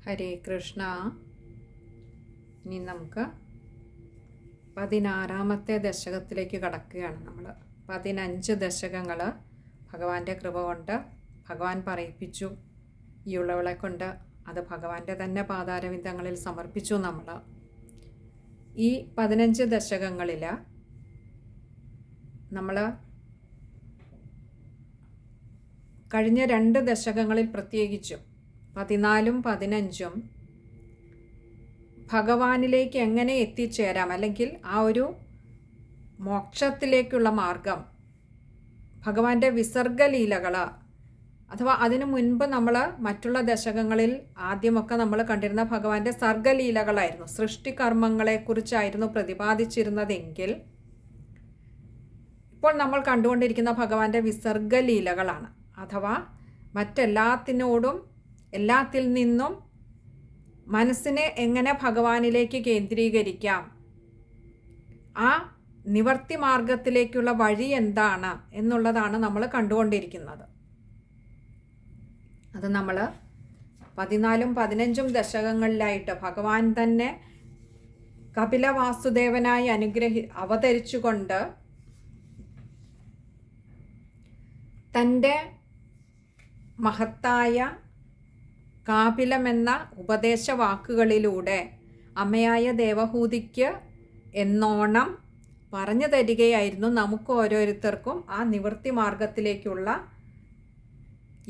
ഹരേ കൃഷ്ണ. ഇനി നമുക്ക് 16-ാമത്തെ ദശകത്തിലേക്ക് കടക്കുകയാണ്. നമ്മൾ 15 ദശകങ്ങൾ ഭഗവാന്റെ കൃപ കൊണ്ട് ഭഗവാൻ പറയിപ്പിച്ചു. ഈ ഉള്ളവളെ കൊണ്ട് അത് ഭഗവാന്റെ തന്നെ പാതാരവിന്ദങ്ങളിൽ സമർപ്പിച്ചു. നമ്മൾ ഈ 15 ദശകങ്ങളിൽ നമ്മൾ കഴിഞ്ഞ 2 ദശകങ്ങളിൽ പ്രത്യേകിച്ചും 14-ഉം 15-ഉം ഭഗവാനിലേക്ക് എങ്ങനെ എത്തിച്ചേരാം, അല്ലെങ്കിൽ ആ ഒരു മോക്ഷത്തിലേക്കുള്ള മാർഗം, ഭഗവാന്റെ വിസർഗലീലകൾ, അഥവാ അതിനു മുൻപ് നമ്മൾ മറ്റുള്ള ദശകങ്ങളിൽ ആദ്യമൊക്കെ നമ്മൾ കണ്ടിരുന്ന ഭഗവാന്റെ സർഗലീലകളായിരുന്നു, സൃഷ്ടികർമ്മങ്ങളെക്കുറിച്ചായിരുന്നു പ്രതിപാദിച്ചിരുന്നതെങ്കിൽ ഇപ്പോൾ നമ്മൾ കണ്ടുകൊണ്ടിരിക്കുന്ന ഭഗവാന്റെ വിസർഗലീലകളാണ്. അഥവാ മറ്റെല്ലാത്തിനോടും എല്ലാത്തിൽ നിന്നും മനസ്സിനെ എങ്ങനെ ഭഗവാനിലേക്ക് കേന്ദ്രീകരിക്കാം, ആ നിവർത്തി മാർഗത്തിലേക്കുള്ള വഴി എന്താണ് എന്നുള്ളതാണ് നമ്മൾ കണ്ടുകൊണ്ടിരിക്കുന്നത്. അത് നമ്മൾ 14-ഉം 15-ഉം ദശകങ്ങളിലായിട്ട് ഭഗവാൻ തന്നെ കപിലവാസുദേവനായി അവതരിച്ചുകൊണ്ട് തൻ്റെ മഹത്തായ കാപിലമെന്ന ഉപദേശവാക്കുകളിലൂടെ അമ്മയായ ദേവഹൂതിക്ക് എന്നോണം പറഞ്ഞു തരികയായിരുന്നു നമുക്ക് ഓരോരുത്തർക്കും ആ നിവൃത്തി മാർഗത്തിലേക്കുള്ള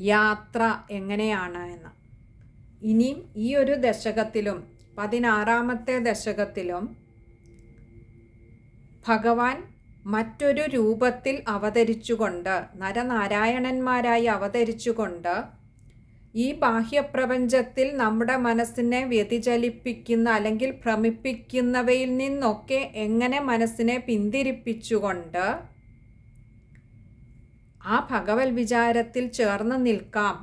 യാത്ര എങ്ങനെയാണ് എന്ന്. ഇനിയും ഈ ഒരു ദശകത്തിലും 16-ാമത്തെ ദശകത്തിലും ഭഗവാൻ മറ്റൊരു രൂപത്തിൽ അവതരിച്ചുകൊണ്ട്, നരനാരായണന്മാരായി അവതരിച്ചുകൊണ്ട് ഈ ബാഹ്യപ്രപഞ്ചത്തിൽ നമ്മുടെ മനസ്സിനെ വ്യതിചലിപ്പിക്കുന്ന അല്ലെങ്കിൽ ഭ്രമിപ്പിക്കുന്നവയിൽ നിന്നൊക്കെ എങ്ങനെ മനസ്സിനെ പിന്തിരിപ്പിച്ചുകൊണ്ട് ആ ഭഗവത് വിചാരത്തിൽ ചേർന്ന് നിൽക്കാം,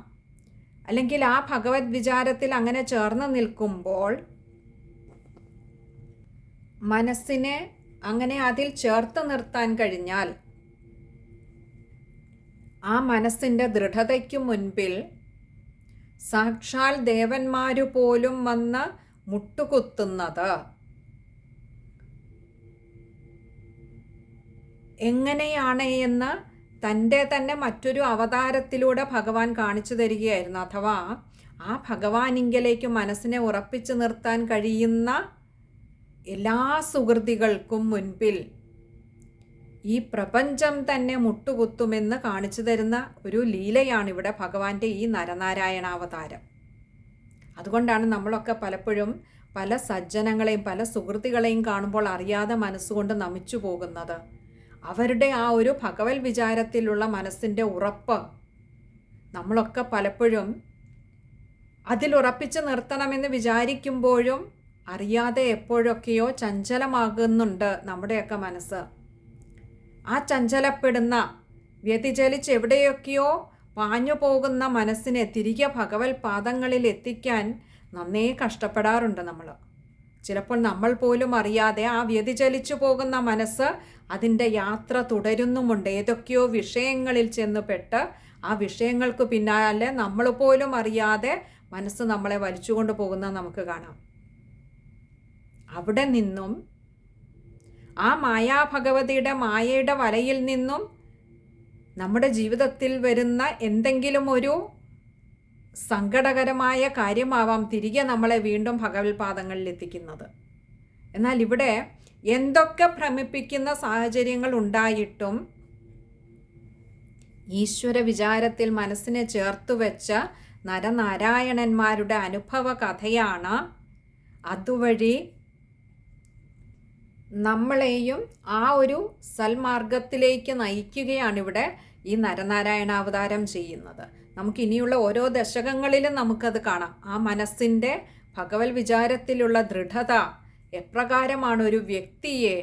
അല്ലെങ്കിൽ ആ ഭഗവത് വിചാരത്തിൽ അങ്ങനെ ചേർന്ന് നിൽക്കുമ്പോൾ മനസ്സിനെ അങ്ങനെ അതിൽ ചേർത്ത് നിർത്താൻ കഴിഞ്ഞാൽ ആ മനസ്സിൻ്റെ ദൃഢതയ്ക്കു മുൻപിൽ സാക്ഷാൽ ദേവന്മാരു പോലും വന്ന് മുട്ടുകുത്തുന്നത് എങ്ങനെയാണ് എന്ന് തൻ്റെ തന്നെ മറ്റൊരു അവതാരത്തിലൂടെ ഭഗവാൻ കാണിച്ചു തരികയായിരുന്നു. അഥവാ ആ ഭഗവാനിങ്കലേക്ക് മനസ്സിനെ ഉറപ്പിച്ചു നിർത്താൻ കഴിയുന്ന എല്ലാ സുഹൃതികൾക്കും മുൻപിൽ ഈ പ്രപഞ്ചം തന്നെ മുട്ടുകുത്തുമെന്ന് കാണിച്ചു തരുന്ന ഒരു ലീലയാണ് ഇവിടെ ഭഗവാന്റെ ഈ നരനാരായണാവതാരം. അതുകൊണ്ടാണ് നമ്മളൊക്കെ പലപ്പോഴും പല സജ്ജനങ്ങളെയും പല സുഹൃത്തുക്കളെയും കാണുമ്പോൾ അറിയാതെ മനസ്സുകൊണ്ട് നമിച്ചു പോകുന്നത്. അവരുടെ ആ ഒരു ഭഗവത് വിചാരത്തിലുള്ള മനസ്സിൻ്റെ ഉറപ്പ് നമ്മളൊക്കെ പലപ്പോഴും അതിലുറപ്പിച്ച് നിർത്തണമെന്ന് വിചാരിക്കുമ്പോഴും അറിയാതെ എപ്പോഴൊക്കെയോ ചഞ്ചലമാകുന്നുണ്ട് നമ്മുടെയൊക്കെ മനസ്സ്. ആ ചഞ്ചലപ്പെടുന്ന, വ്യതിചലിച്ച് എവിടെയൊക്കെയോ പാഞ്ഞു പോകുന്ന മനസ്സിനെ തിരികെ ഭഗവത് പാദങ്ങളിൽ എത്തിക്കാൻ നന്നേ കഷ്ടപ്പെടാറുണ്ട് നമ്മൾ. ചിലപ്പോൾ നമ്മൾ പോലും അറിയാതെ ആ വ്യതിചലിച്ചു പോകുന്ന മനസ്സ് അതിൻ്റെ യാത്ര തുടരുന്നുമുണ്ട്. ഏതൊക്കെയോ വിഷയങ്ങളിൽ ചെന്നുപെട്ട് ആ വിഷയങ്ങൾക്ക് പിന്നാലെ നമ്മൾ പോലും അറിയാതെ മനസ്സ് നമ്മളെ വലിച്ചുകൊണ്ട് പോകുന്നത് നമുക്ക് കാണാം. അവിടെ നിന്നും ആ മായാഭഗവതിയുടെ മായയുടെ വലയിൽ നിന്നും നമ്മുടെ ജീവിതത്തിൽ വരുന്ന എന്തെങ്കിലും ഒരു സങ്കടകരമായ കാര്യമാവാം തിരികെ നമ്മളെ വീണ്ടും ഭഗവത് പാദങ്ങളിൽ എത്തിക്കുന്നത്. എന്നാൽ ഇവിടെ എന്തൊക്കെ ഭ്രമിപ്പിക്കുന്ന സാഹചര്യങ്ങൾ ഉണ്ടായിട്ടും ഈശ്വര വിചാരത്തിൽ മനസ്സിനെ ചേർത്തു വെച്ച നരനാരായണന്മാരുടെ അനുഭവ കഥയാണ് അതുവഴി നമ്മളെയും ആ ഒരു സൽമാർഗത്തിലേക്ക് നയിക്കുകയാണിവിടെ ഈ നരനാരായണാവതാരം ചെയ്യുന്നത്. നമുക്കിനിയുള്ള ഓരോ ദശകങ്ങളിലും നമുക്കത് കാണാം. ആ മനസ്സിൻ്റെ ഭഗവത് വിചാരത്തിലുള്ള ദൃഢത എപ്രകാരമാണ് ഒരു വ്യക്തിയെ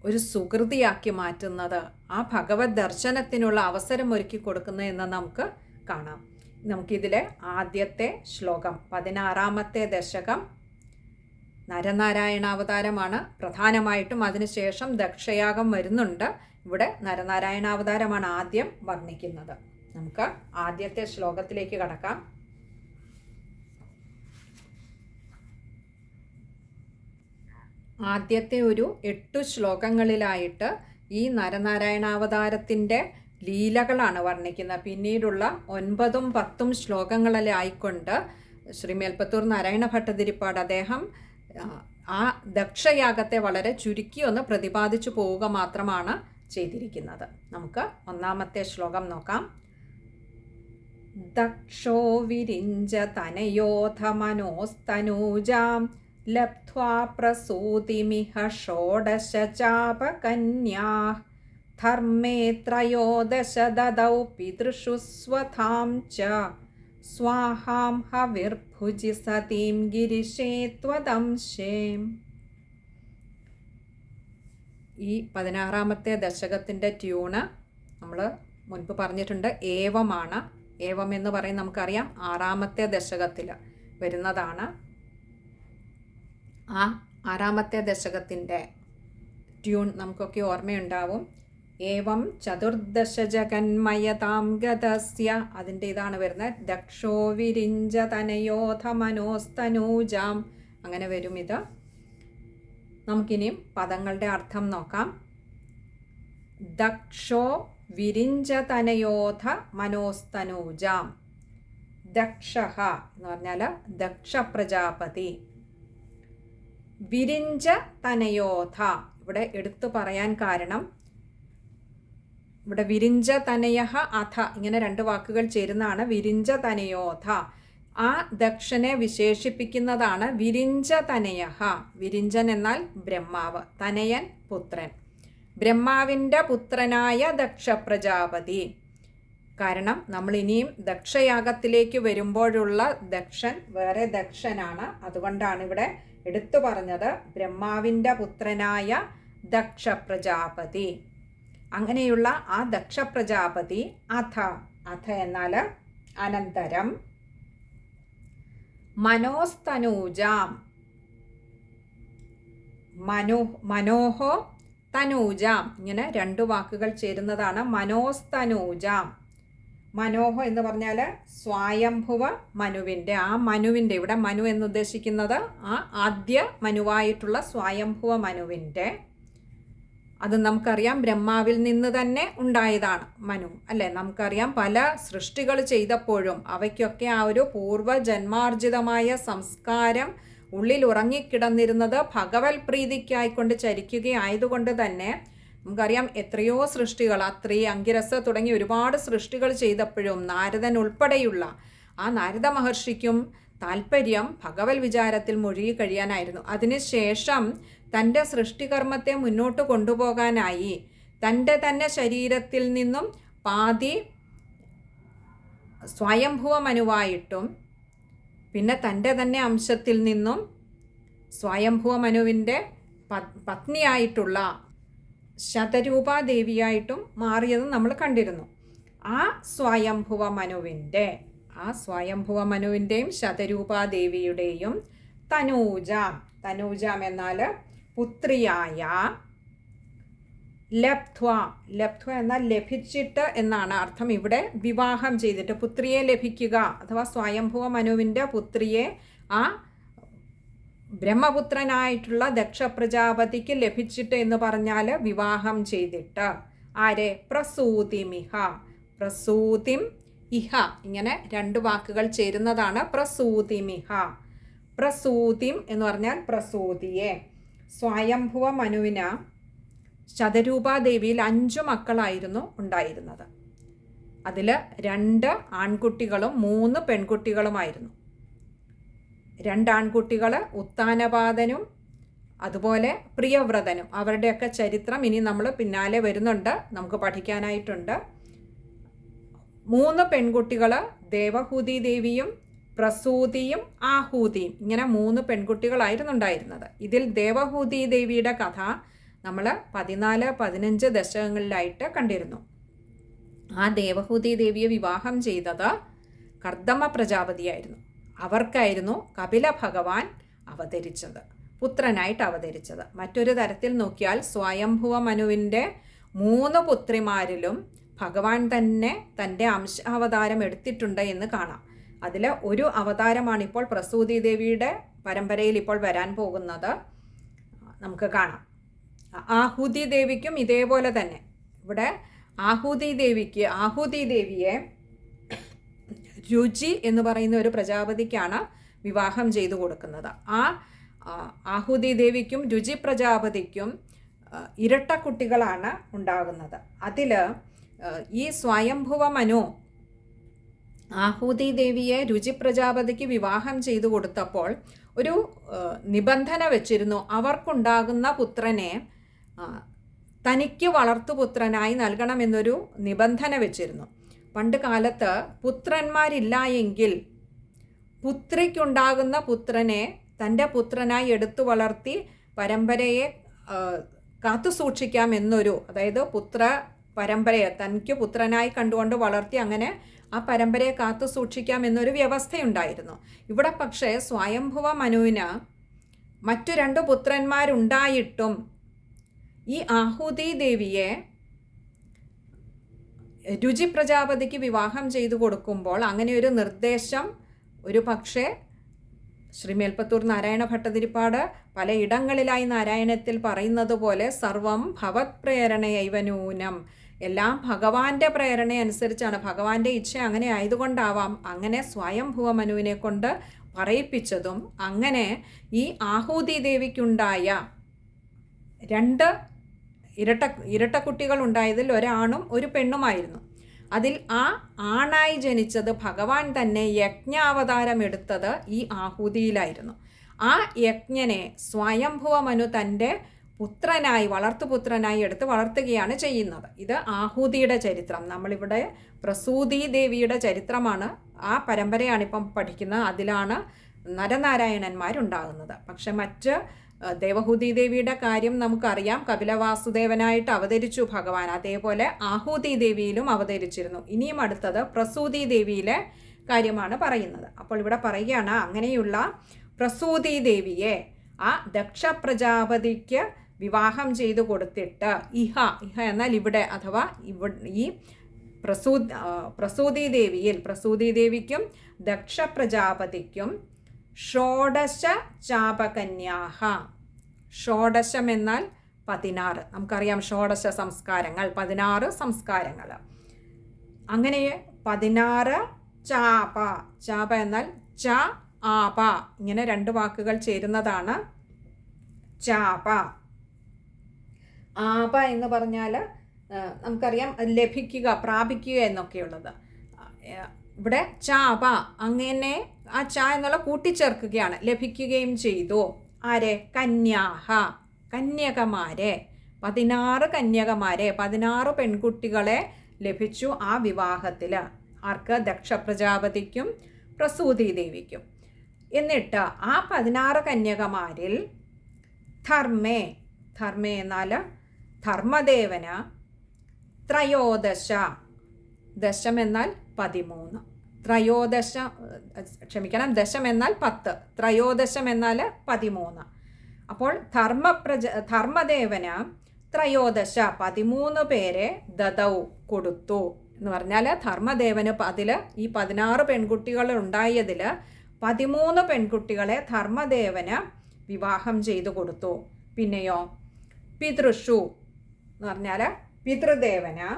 ഒരു സുകൃതിയാക്കി മാറ്റുന്നത്, ആ ഭഗവത് ദർശനത്തിനുള്ള അവസരം ഒരുക്കി കൊടുക്കുന്നതെന്ന് നമുക്ക് കാണാം. നമുക്കിതിലെ ആദ്യത്തെ ശ്ലോകം 16ാമത്തെ ദശകം നരനാരായണാവതാരമാണ് പ്രധാനമായിട്ടും. അതിനുശേഷം ദക്ഷയാഗം വരുന്നുണ്ട്. ഇവിടെ നരനാരായണാവതാരമാണ് ആദ്യം വർണ്ണിക്കുന്നത്. നമുക്ക് ആദ്യത്തെ ശ്ലോകത്തിലേക്ക് കടക്കാം. ആദ്യത്തെ ഒരു 8 ശ്ലോകങ്ങളിലായിട്ട് ഈ നരനാരായണാവതാരത്തിൻ്റെ ലീലകളാണ് വർണ്ണിക്കുന്നത്. പിന്നീടുള്ള 9ഉം 10ഉം ശ്ലോകങ്ങളിലായിക്കൊണ്ട് ശ്രീ മേൽപ്പത്തൂർ നാരായണ ഭട്ടതിരിപ്പാട് അദ്ദേഹം ആ ദക്ഷയാഗത്തെ വളരെ ചുരുക്കി ഒന്ന് പ്രതിപാദിച്ചു പോവുക മാത്രമാണ് ചെയ്തിരിക്കുന്നത്. നമുക്ക് 1ാമത്തെ ശ്ലോകം നോക്കാം. ദക്ഷോ വിരിഞ്ച തനയോധ മനോസ്തനൂജാം ലബ്ധ്വാ പ്രസൂതിമിഹ ഷോഡശചാപകന്യാഃ ധർമ്മേ ത്രയോദശ ദദൗ പിതൃഷു സ്വധാം ച സ്വാഹാം ഹവിർഭുജി സതീം ഗിരിശേ ത്വദംശേം. ഈ 16ാമത്തെ ദശകത്തിൻ്റെ ട്യൂണ് നമ്മൾ മുൻപ് പറഞ്ഞിട്ടുണ്ട്, ഏവമാണ്. ഏവം എന്ന് പറയും നമുക്കറിയാം 6ാമത്തെ ദശകത്തിൽ വരുന്നതാണ്. ആ 6ാമത്തെ ദശകത്തിൻ്റെ ട്യൂൺ നമുക്കൊക്കെ ഓർമ്മയുണ്ടാവും. ഏവം ചതുർദശ ജഗന്മയതാം ഗതസ്യ, അതിൻ്റെ ഇതാണ് വരുന്നത്. ദക്ഷോ വിരിഞ്ച തനയോധ മനോസ്തനൂജാം, അങ്ങനെ വരും ഇത്. നമുക്കിനിയും പദങ്ങളുടെ അർത്ഥം നോക്കാം. ദക്ഷോ വിരിഞ്ച തനയോധ മനോസ്തനൂജാം. ദക്ഷഃ എന്ന് പറഞ്ഞാൽ ദക്ഷ പ്രജാപതി. വിരിഞ്ച തനയോധ ഇവിടെ എടുത്തു പറയാൻ കാരണം, ഇവിടെ വിരിഞ്ച തനയഃ അഥ ഇങ്ങനെ 2 വാക്കുകൾ ചേരുന്നതാണ് വിരിഞ്ച തനയോധ. ആ ദക്ഷനെ വിശേഷിപ്പിക്കുന്നതാണ് വിരിഞ്ച തനയഃ. വിരിഞ്ചൻ എന്നാൽ ബ്രഹ്മാവ്, തനയൻ പുത്രൻ, ബ്രഹ്മാവിൻ്റെ പുത്രനായ ദക്ഷ പ്രജാപതി. കാരണം നമ്മൾ ഇനിയും ദക്ഷയാഗത്തിലേക്ക് വരുമ്പോഴുള്ള ദക്ഷൻ വേറെ ദക്ഷനാണ്. അതുകൊണ്ടാണ് ഇവിടെ എടുത്തു പറഞ്ഞത് ബ്രഹ്മാവിൻ്റെ പുത്രനായ ദക്ഷ പ്രജാപതി. അങ്ങനെയുള്ള ആ ദക്ഷ പ്രജാപതി അഥ, അഥ എന്നാൽ അനന്തരം, മനോസ്തനൂജാം, മനോഹോ തനൂജാം ഇങ്ങനെ 2 വാക്കുകൾ ചേരുന്നതാണ് മനോസ്തനൂജാം. മനോഹോ എന്ന് പറഞ്ഞാൽ സ്വയംഭുവ മനുവിൻ്റെ, ആ മനുവിൻ്റെ, ഇവിടെ മനു എന്നുദ്ദേശിക്കുന്നത് ആ ആദ്യ മനുവായിട്ടുള്ള സ്വയംഭുവ മനുവിൻ്റെ, അത് നമുക്കറിയാം ബ്രഹ്മാവിൽ നിന്ന് തന്നെ ഉണ്ടായതാണ് മനു അല്ലേ. നമുക്കറിയാം പല സൃഷ്ടികൾ ചെയ്തപ്പോഴും അവയ്ക്കൊക്കെ ആ ഒരു പൂർവ്വജന്മാർജിതമായ സംസ്കാരം ഉള്ളിൽ ഉറങ്ങിക്കിടന്നിരുന്നത് ഭഗവത് പ്രീതിക്കായിക്കൊണ്ട് ചരിക്കുകയായതുകൊണ്ട് തന്നെ നമുക്കറിയാം എത്രയോ സൃഷ്ടികൾ, അത്രി, അങ്കിരസ് തുടങ്ങി ഒരുപാട് സൃഷ്ടികൾ ചെയ്തപ്പോഴും നാരദൻ ഉൾപ്പെടെയുള്ള ആ നാരദ മഹർഷിക്കും താല്പര്യം ഭഗവത് വിചാരത്തിൽ മുഴുകി കഴിയാനായിരുന്നു. അതിനുശേഷം തൻ്റെ സൃഷ്ടികർമ്മത്തെ മുന്നോട്ട് കൊണ്ടുപോകാനായി തൻ്റെ തന്നെ ശരീരത്തിൽ നിന്നും പാതി സ്വയംഭുവ മനുവായിട്ടും പിന്നെ തൻ്റെ തന്നെ അംശത്തിൽ നിന്നും സ്വയംഭുവ മനുവിൻ്റെ പത്നിയായിട്ടുള്ള ശതരൂപാദേവിയായിട്ടും മാറിയത് നമ്മൾ കണ്ടിരുന്നു. ആ സ്വയംഭുവ മനുവിൻ്റെയും ശതരൂപാദേവിയുടെയും തനൂജാം, തനൂജാം എന്നാൽ പുത്രിയായ, ലബ്ധ്വ, ലബ്ധ്വ എന്നാൽ ലഭിച്ചിട്ട് എന്നാണ് അർത്ഥം. ഇവിടെ വിവാഹം ചെയ്തിട്ട് പുത്രിയെ ലഭിക്കുക അഥവാ സ്വയംഭുവ മനുവിൻ്റെ പുത്രിയെ ആ ബ്രഹ്മപുത്രനായിട്ടുള്ള ദക്ഷ പ്രജാപതിക്ക് ലഭിച്ചിട്ട് എന്ന് പറഞ്ഞാൽ വിവാഹം ചെയ്തിട്ട്. ആരെ? പ്രസൂതിമിഹ, പ്രസൂതിം ഇഹ ഇങ്ങനെ 2 വാക്കുകൾ ചേരുന്നതാണ് പ്രസൂതിമിഹ. പ്രസൂതിം എന്ന് പറഞ്ഞാൽ പ്രസൂതിയെ. സ്വയംഭുവ മനുവിന് ശതരൂപാദേവിയിൽ 5 മക്കളായിരുന്നു ഉണ്ടായിരുന്നത്. അതിൽ 2 ആൺകുട്ടികളും 3 പെൺകുട്ടികളുമായിരുന്നു. 2 ആൺകുട്ടികൾ ഉത്താനപാദനും അതുപോലെ പ്രിയവ്രതനും അവരുടെയൊക്കെ ചരിത്രം ഇനി നമ്മൾ പിന്നാലെ വരുന്നുണ്ട്, നമുക്ക് പഠിക്കാനായിട്ടുണ്ട്. 3 പെൺകുട്ടികൾ, ദേവഹൂതി ദേവിയും പ്രസൂതിയും ആഹൂതിയും, ഇങ്ങനെ 3 പെൺകുട്ടികളായിരുന്നു ഉണ്ടായിരുന്നത്. ഇതിൽ ദേവഹൂതി ദേവിയുടെ കഥ നമ്മൾ 14-15 ദശകങ്ങളിലായിട്ട് കണ്ടിരുന്നു. ആ ദേവഹൂതി ദേവിയെ വിവാഹം ചെയ്തത് കർദമ പ്രജാപതിയായിരുന്നു. അവർക്കായിരുന്നു കപില ഭഗവാൻ അവതരിച്ചത്, പുത്രനായിട്ട് അവതരിച്ചത്. മറ്റൊരു തരത്തിൽ നോക്കിയാൽ സ്വയംഭുവ മനുവിൻ്റെ 3 പുത്രിമാരിലും ഭഗവാൻ തന്നെ തൻ്റെ അംശാവതാരം എടുത്തിട്ടുണ്ട് എന്ന് കാണാം. അതിൽ ഒരു അവതാരമാണ് ഇപ്പോൾ പ്രസൂതി ദേവിയുടെ പരമ്പരയിൽ ഇപ്പോൾ വരാൻ പോകുന്നത്, നമുക്ക് കാണാം. ആഹൂതി ദേവിക്കും ഇതേപോലെ തന്നെ. ഇവിടെ ആഹൂതി ദേവിയെ രുചി എന്ന് പറയുന്ന ഒരു പ്രജാപതിക്കാണ് വിവാഹം ചെയ്തു കൊടുക്കുന്നത്. ആ ആഹൂതി ദേവിക്കും രുചി പ്രജാപതിക്കും ഇരട്ട കുട്ടികളാണ് ഉണ്ടാകുന്നത്. അതിൽ ഈ സ്വയംഭുവ മനു ആഹൂതി ദേവിയെ രുചി പ്രജാപതിക്ക് വിവാഹം ചെയ്തു കൊടുത്തപ്പോൾ ഒരു നിബന്ധന വെച്ചിരുന്നു. അവർക്കുണ്ടാകുന്ന പുത്രനെ തനിക്ക് വളർത്തുപുത്രനായി നൽകണമെന്നൊരു നിബന്ധന വെച്ചിരുന്നു. പണ്ട് കാലത്ത് പുത്രന്മാരില്ല എങ്കിൽ പുത്രിക്കുണ്ടാകുന്ന പുത്രനെ തൻ്റെ പുത്രനായി എടുത്തു വളർത്തി പരമ്പരയെ കാത്തു സൂക്ഷിക്കാമെന്നൊരു, അതായത് പുത്ര പരമ്പരയെ തനിക്ക് പുത്രനായി കണ്ടുകൊണ്ട് വളർത്തി അങ്ങനെ ആ പരമ്പരയെ കാത്തു സൂക്ഷിക്കാമെന്നൊരു വ്യവസ്ഥയുണ്ടായിരുന്നു. ഇവിടെ പക്ഷേ സ്വയംഭുവ മനുവിന് മറ്റു 2 പുത്രന്മാരുണ്ടായിട്ടും ഈ ആഹൂതി ദേവിയെ രുചി പ്രജാപതിക്ക് വിവാഹം ചെയ്തു കൊടുക്കുമ്പോൾ അങ്ങനെ ഒരു നിർദ്ദേശം ഒരു പക്ഷേ ശ്രീമേൽപ്പത്തൂർ നാരായണ ഭട്ടതിരിപ്പാട് പലയിടങ്ങളിലായി നാരായണത്തിൽ പറയുന്നത് പോലെ സർവം ഭവത് പ്രേരണയൈവനൂനം, എല്ലാം ഭഗവാന്റെ പ്രേരണ അനുസരിച്ചാണ്, ഭഗവാന്റെ ഇച്ഛ അങ്ങനെ ആയതുകൊണ്ടാവാം അങ്ങനെ സ്വയംഭുവ മനുവിനെ കൊണ്ട് പറയിപ്പിച്ചതും. അങ്ങനെ ഈ ആഹൂതി ദേവിക്കുണ്ടായ 2 ഇരട്ട കുട്ടികൾ ഉണ്ടായതിൽ ഒരാണും ഒരു പെണ്ണുമായിരുന്നു. അതിൽ ആ ആണായി ജനിച്ചത് ഭഗവാൻ തന്നെ യജ്ഞാവതാരം എടുത്തത് ഈ ആഹൂതിയിലായിരുന്നു. ആ യജ്ഞനെ സ്വയംഭുവ മനു തൻ്റെ പുത്രനായി വളർത്തുപുത്രനായി എടുത്ത് വളർത്തുകയാണ് ചെയ്യുന്നത്. ഇത് ആഹൂതിയുടെ ചരിത്രം. നമ്മളിവിടെ പ്രസൂതി ദേവിയുടെ ചരിത്രമാണ്, ആ പരമ്പരയാണിപ്പം പഠിക്കുന്നത്. അതിലാണ് നരനാരായണന്മാരുണ്ടാകുന്നത്. പക്ഷെ മറ്റ് ദേവഹൂതി ദേവിയുടെ കാര്യം നമുക്കറിയാം, കപിലവാസുദേവനായിട്ട് അവതരിച്ചു ഭഗവാൻ. അതേപോലെ ആഹൂതി ദേവിയിലും അവതരിച്ചിരുന്നു. ഇനിയും അടുത്തത് പ്രസൂതി ദേവിയിലെ കാര്യമാണ് പറയുന്നത്. അപ്പോൾ ഇവിടെ പറയുകയാണ്, അങ്ങനെയുള്ള പ്രസൂതി ദേവിയെ ആ ദക്ഷ പ്രജാപതിക്ക് വിവാഹം ചെയ്തു കൊടുത്തിട്ട് ഇഹ എന്നാൽ ഇവിടെ, അഥവാ ഈ പ്രസൂതി ദേവിക്കും ദക്ഷ പ്രജാപതിക്കും ഷോഡശ ചാപകന്യാഹ, ഷോഡശം എന്നാൽ 16, നമുക്കറിയാം ഷോഡശ സംസ്കാരങ്ങൾ, 16 സംസ്കാരങ്ങൾ. അങ്ങനെ 16 ചാപ എന്നാൽ ച ആപ, ഇങ്ങനെ 2 വാക്കുകൾ ചേരുന്നതാണ് ചാപ. ആപ എന്ന് പറഞ്ഞാൽ നമുക്കറിയാം ലഭിക്കുക, പ്രാപിക്കുക എന്നൊക്കെയുള്ളത്. ഇവിടെ ചാപ, അങ്ങനെ ആ ച എന്നുള്ള കൂട്ടിച്ചേർക്കുകയാണ്, ലഭിക്കുകയും ചെയ്തു. ആരെ? കന്യാഹ, കന്യകമാരെ, 16 കന്യകമാരെ, 16 പെൺകുട്ടികളെ ലഭിച്ചു ആ വിവാഹത്തിൽ. ആർക്ക്? ദക്ഷ പ്രജാപതിക്കും പ്രസൂതി ദേവിക്കും. എന്നിട്ട് ആ 16 കന്യകമാരിൽ ധർമ്മേ എന്നാൽ ധർമ്മദേവന് ത്രയോദശ, ദശം എന്നാൽ 13, ദശം എന്നാൽ 10, ത്രയോദശം എന്നാൽ 13. അപ്പോൾ ധർമ്മദേവന് ത്രയോദശ 13 പേരെ ദദൗ കൊടുത്തു എന്ന് പറഞ്ഞാൽ ധർമ്മദേവന് അതിൽ ഈ 16 പെൺകുട്ടികൾ ഉണ്ടായതിൽ 13 പെൺകുട്ടികളെ ധർമ്മദേവന് വിവാഹം ചെയ്തു കൊടുത്തു. പിന്നെയോ പിതൃഷു എന്ന് പറഞ്ഞാൽ പിതൃദേവന്.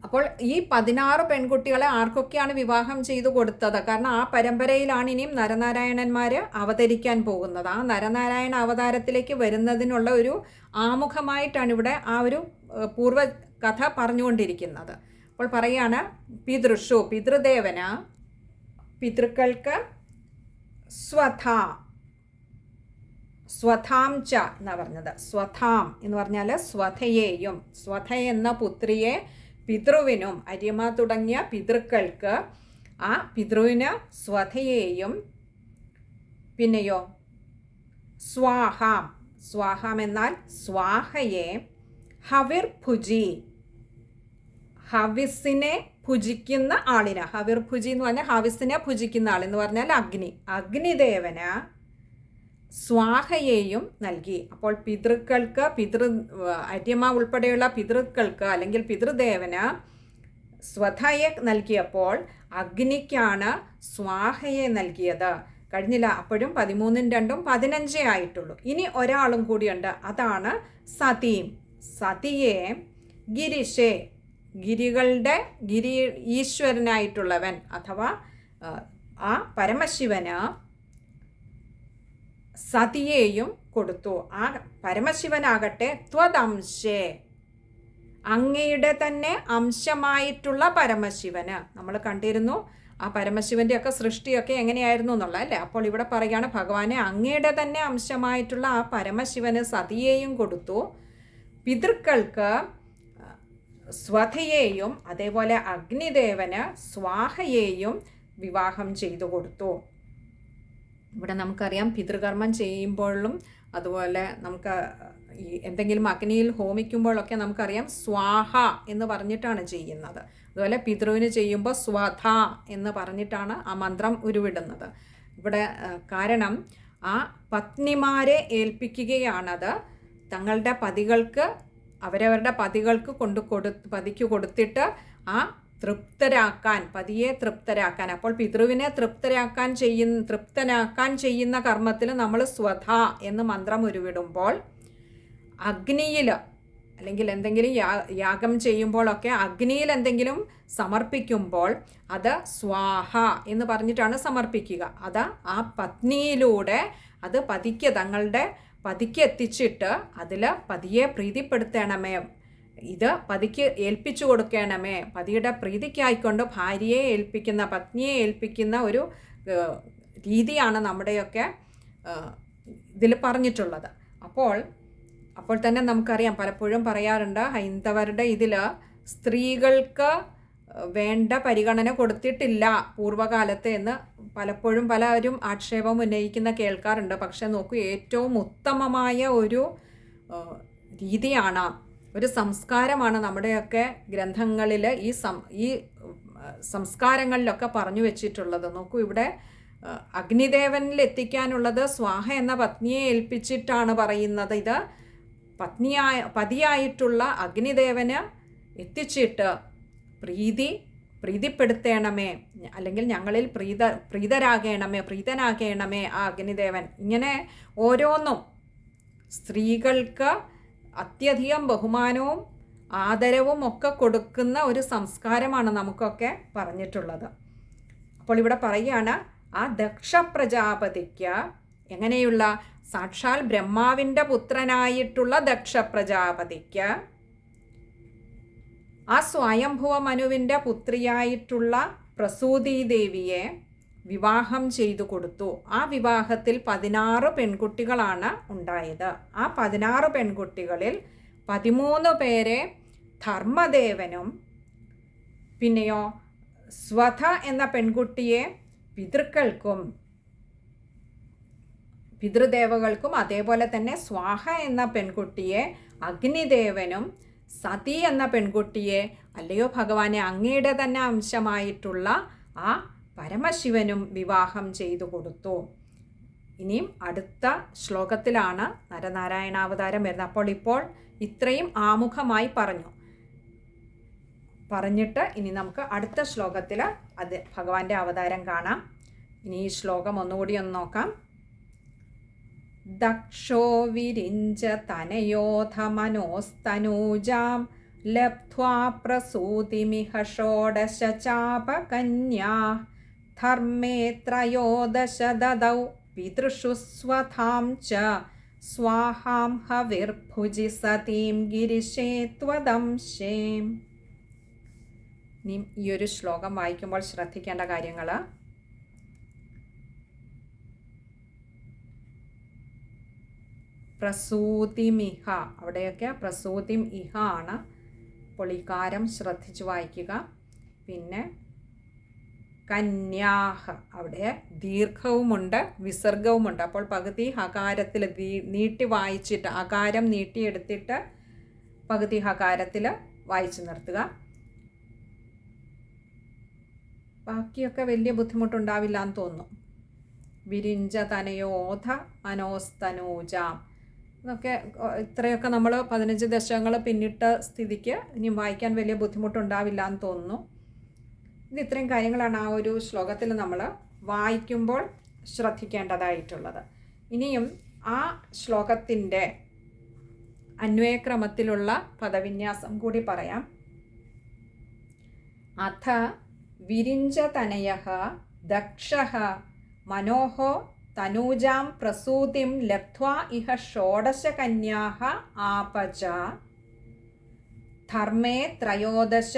അപ്പോൾ ഈ 16 പെൺകുട്ടികളെ ആർക്കൊക്കെയാണ് വിവാഹം ചെയ്തു കൊടുത്തത്? കാരണം ആ പരമ്പരയിലാണ് ഇനിയും നരനാരായണന്മാർ അവതരിക്കാൻ പോകുന്നത്. ആ നരനാരായണ അവതാരത്തിലേക്ക് വരുന്നതിനുള്ള ഒരു ആമുഖമായിട്ടാണ് ഇവിടെ ആ ഒരു പൂർവ്വ കഥ പറഞ്ഞുകൊണ്ടിരിക്കുന്നത്. അപ്പോൾ പറയാണ് പിതൃഷു, പിതൃദേവന് പിതൃക്കൾക്ക് സ്വധ സ്വധാം ച എന്നാണ് പറഞ്ഞത്. സ്വധാം എന്ന് പറഞ്ഞാൽ സ്വധയെയും, സ്വധ എന്ന പുത്രിയെ പിതൃവിനും, അരിമ തുടങ്ങിയ പിതൃക്കൾക്ക് ആ പിതൃവിന് സ്വധയെയും, പിന്നെയോ സ്വാഹാം, സ്വാഹാം എന്നാൽ സ്വാഹയെ, ഹവിർ ഭുജി, ഹവിസിനെ ഭുജിക്കുന്ന ആളിന്, ഹവിർ ഭുജി എന്ന് പറഞ്ഞാൽ ഹവിസിനെ ഭുജിക്കുന്ന ആളെന്ന് പറഞ്ഞാൽ അഗ്നി, അഗ്നിദേവന് സ്വാഹയെയും നൽകി. അപ്പോൾ പിതൃക്കൾക്ക്, അര്യമ്മ ഉൾപ്പെടെയുള്ള പിതൃക്കൾക്ക് അല്ലെങ്കിൽ പിതൃദേവന് സ്വധയെ നൽകിയപ്പോൾ അഗ്നിക്കാണ് സ്വാഹയെ നൽകിയത്. കഴിഞ്ഞില്ല, അപ്പോഴും 13 2 15 ആയിട്ടുള്ളൂ. ഇനി ഒരാളും കൂടിയുണ്ട്, അതാണ് സതീം. സതിയെ ഗിരിശേ, ഗിരികളുടെ ഈശ്വരനായിട്ടുള്ളവൻ അഥവാ ആ പരമശിവന് സതിയെയും കൊടുത്തു. ആ പരമശിവനാകട്ടെ ത്വദംശേ, അങ്ങയുടെ തന്നെ അംശമായിട്ടുള്ള പരമശിവന്. നമ്മൾ കണ്ടിരുന്നു ആ പരമശിവൻ്റെ ഒക്കെ സൃഷ്ടിയൊക്കെ എങ്ങനെയായിരുന്നു എന്നുള്ള അല്ലേ. അപ്പോൾ ഇവിടെ പറയുകയാണ് ഭഗവാനെ അങ്ങയുടെ തന്നെ അംശമായിട്ടുള്ള ആ പരമശിവന് സതിയെയും കൊടുത്തു, പിതൃക്കൾക്ക് സ്വധയെയും അതേപോലെ അഗ്നിദേവന് സ്വാഹയെയും വിവാഹം ചെയ്തു കൊടുത്തു. ഇവിടെ നമുക്കറിയാം പിതൃകർമ്മം ചെയ്യുമ്പോഴും അതുപോലെ നമുക്ക് ഈ എന്തെങ്കിലും അഗ്നിയിൽ ഹോമിക്കുമ്പോഴൊക്കെ നമുക്കറിയാം സ്വാഹ എന്ന് പറഞ്ഞിട്ടാണ് ചെയ്യുന്നത്. അതുപോലെ പിതൃവിന് ചെയ്യുമ്പോൾ സ്വധ എന്ന് പറഞ്ഞിട്ടാണ് ആ മന്ത്രം ഉരുവിടുന്നത്. ഇവിടെ കാരണം ആ പത്നിമാരെ ഏൽപ്പിക്കുകയാണത്. തങ്ങളുടെ പതികൾക്ക്, അവരവരുടെ പതികൾക്ക് പതിക്ക് കൊടുത്തിട്ട് ആ തൃപ്തരാക്കാൻ, പതിയെ തൃപ്തരാക്കാൻ. അപ്പോൾ പിതൃവിനെ തൃപ്തനാക്കാൻ ചെയ്യുന്ന കർമ്മത്തിൽ നമ്മൾ സ്വധ എന്ന് മന്ത്രം ഉരുവിടുമ്പോൾ അഗ്നിയിൽ അല്ലെങ്കിൽ എന്തെങ്കിലും യാഗം ചെയ്യുമ്പോഴൊക്കെ അഗ്നിയിൽ എന്തെങ്കിലും സമർപ്പിക്കുമ്പോൾ അത് സ്വാഹ എന്ന് പറഞ്ഞിട്ടാണ് സമർപ്പിക്കുക. അത് ആ പത്നിയിലൂടെ അത് തങ്ങളുടെ പതിക്ക് എത്തിച്ചിട്ട് അതിൽ പതിയെ പ്രീതിപ്പെടുത്തണമേ, ഇത് പതിക്ക് ഏൽപ്പിച്ചു കൊടുക്കണമേ. പതിയുടെ പ്രീതിക്കായിക്കൊണ്ട് ഭാര്യയെ ഏൽപ്പിക്കുന്ന, പത്നിയെ ഏൽപ്പിക്കുന്ന ഒരു രീതിയാണ് നമ്മുടെയൊക്കെ ഇതിൽ പറഞ്ഞിട്ടുള്ളത്. അപ്പോൾ തന്നെ നമുക്കറിയാം, പലപ്പോഴും പറയാറുണ്ട് ഹൈന്ദവരുടെ ഇതിൽ സ്ത്രീകൾക്ക് വേണ്ട പരിഗണന കൊടുത്തിട്ടില്ല പൂർവ്വകാലത്ത് എന്ന് പലപ്പോഴും പലരും ആക്ഷേപം ഉന്നയിക്കുന്ന കേൾക്കാറുണ്ട്. പക്ഷെ നോക്കൂ, ഏറ്റവും ഉത്തമമായ ഒരു രീതിയാണ്, ഒരു സംസ്കാരമാണ് നമ്മുടെയൊക്കെ ഗ്രന്ഥങ്ങളിൽ ഈ സംസ്കാരങ്ങളിലൊക്കെ പറഞ്ഞു വെച്ചിട്ടുള്ളത്. നോക്കൂ, ഇവിടെ അഗ്നിദേവനിൽ എത്തിക്കാനുള്ളത് സ്വാഹ എന്ന പത്നിയെ ഏൽപ്പിച്ചിട്ടാണ് പറയുന്നത്. ഇത് പതിയായിട്ടുള്ള അഗ്നിദേവന് എത്തിച്ചിട്ട് പ്രീതിപ്പെടുത്തേണമേ, അല്ലെങ്കിൽ ഞങ്ങളിൽ പ്രീതനാകേണമേ ആ അഗ്നിദേവൻ. ഇങ്ങനെ ഓരോന്നും സ്ത്രീകൾക്ക് അത്യധികം ബഹുമാനവും ആദരവും ഒക്കെ കൊടുക്കുന്ന ഒരു സംസ്കാരമാണ് നമുക്കൊക്കെ പറഞ്ഞിട്ടുള്ളത്. അപ്പോൾ ഇവിടെ പറയുകയാണ് ആ ദക്ഷ പ്രജാപതിക്ക്, എങ്ങനെയുള്ള സാക്ഷാൽ ബ്രഹ്മാവിൻ്റെ പുത്രനായിട്ടുള്ള ദക്ഷ പ്രജാപതിക്ക് ആ സ്വയംഭുവ മനുവിൻ്റെ പുത്രിയായിട്ടുള്ള പ്രസൂതി ദേവിയെ വിവാഹം ചെയ്തു കൊടുത്തു. ആ വിവാഹത്തിൽ 16 പെൺകുട്ടികളാണ് ഉണ്ടായത്. ആ 16 പെൺകുട്ടികളിൽ 13 പേരെ ധർമ്മദേവനും, പിന്നെയോ സ്വധ എന്ന പെൺകുട്ടിയെ പിതൃദേവകൾക്കും അതേപോലെ തന്നെ സ്വാഹ എന്ന പെൺകുട്ടിയെ അഗ്നിദേവനും, സതി എന്ന പെൺകുട്ടിയെ അല്ലയോ ഭഗവാനെ അങ്ങയുടെ തന്നെ അംശമായിട്ടുള്ള ആ പരമശിവനും വിവാഹം ചെയ്തു കൊടുത്തു. ഇനിയും അടുത്ത ശ്ലോകത്തിലാണ് നരനാരായണാവതാരം വരുന്നത്. ഇപ്പോൾ ഇത്രയും ആമുഖമായി പറഞ്ഞിട്ട് ഇനി നമുക്ക് അടുത്ത ശ്ലോകത്തിൽ അത് ഭഗവാന്റെ അവതാരം കാണാം. ഇനി ഈ ശ്ലോകം ഒന്നുകൂടി നോക്കാം. ദക്ഷോ വിരിഞ്ച തനയോധ മനോസ്തനൂജാം ലബ്ധ്വാ പ്രസൂതിമിഹ ഷോഡശ ചാപകന്യാ ധർമ്മേ ത്രയോദശ ദദൗ പിതൃഷു സ്വധാം ച സ്വാഹാം ഹവിർഭുജി സതീം ഗിരിശേ ത്വദംശേം. ഇനി ഈ ഒരു ശ്ലോകം വായിക്കുമ്പോൾ ശ്രദ്ധിക്കേണ്ട കാര്യങ്ങൾ: പ്രസൂതിമിഹ, അവിടെയൊക്കെ പ്രസൂതിം ഇഹ ആണ്. അപ്പോൾ ഇകാരം ശ്രദ്ധിച്ച് വായിക്കുക. പിന്നെ കന്യാഹ, അവിടെ ദീർഘവുമുണ്ട് വിസർഗവുമുണ്ട്. അപ്പോൾ പകുതി ഹകാരത്തിൽ നീട്ടി വായിച്ചിട്ട്, അകാരം നീട്ടിയെടുത്തിട്ട് പകുതി ഹകാരത്തിൽ വായിച്ചു നിർത്തുക. ബാക്കിയൊക്കെ വലിയ ബുദ്ധിമുട്ടുണ്ടാവില്ല എന്ന് തോന്നുന്നു. വിരിഞ്ച തനയോധ മനോസ്തനൂജാം, ഇതൊക്കെ ഇത്രയൊക്കെ നമ്മൾ 15 ദശകങ്ങൾ പിന്നിട്ട സ്ഥിതിക്ക് ഇനി വായിക്കാൻ വലിയ ബുദ്ധിമുട്ടുണ്ടാവില്ല എന്ന് തോന്നുന്നു. ഇത് ഇത്രയും കാര്യങ്ങളാണ് ആ ഒരു ശ്ലോകത്തിൽ നമ്മൾ വായിക്കുമ്പോൾ ശ്രദ്ധിക്കേണ്ടതായിട്ടുള്ളത്. ഇനിയും ആ ശ്ലോകത്തിൻ്റെ അന്വയക്രമത്തിലുള്ള പദവിന്യാസം കൂടി പറയാം. അഥ വിരിഞ്ചതനയഃ ദക്ഷഃ മനോഃ തനൂജാം പ്രസൂതിം ലബ്ധ്വാ ഇഹ ഷോഡശകന്യാഃ ആപച ധർമ്മേ ത്രയോദശ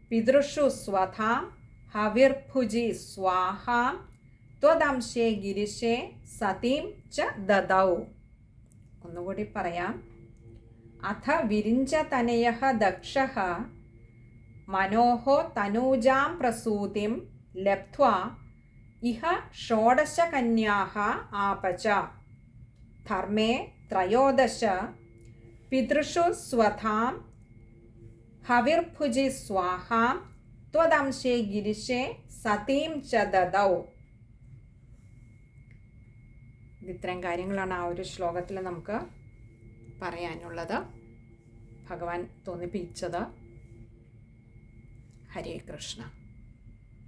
പിതൃഷു സ്വധാം ഹവിർഭുജി സ്വാഹാം ത്വദംശേ ഗിരിശേ സതീം ച ദദൗ. ഒന്നുകൂടി പറയാം. അഥ വിരിഞ്ചതനയഃ ദക്ഷഃ മനോഃ തനൂജാം പ്രസൂതിം ലബ്ധ്വാ ഇഹ ഷോഡശകന്യാഃ ആപച ധർമ്മേ ത്രയോദശ പിതൃഷു സ്വധാം ഹവിർഭുജി സ്വാഹാം ത്വദംശേ ഗിരിശേ സതീം ച ദദൗ. ഇത്രയും കാര്യങ്ങളാണ് ആ ഒരു ശ്ലോകത്തിൽ നമുക്ക് പറയാനുള്ളത്. ഭഗവാൻ തോന്നിപ്പിച്ചത്. ഹരേ കൃഷ്ണ.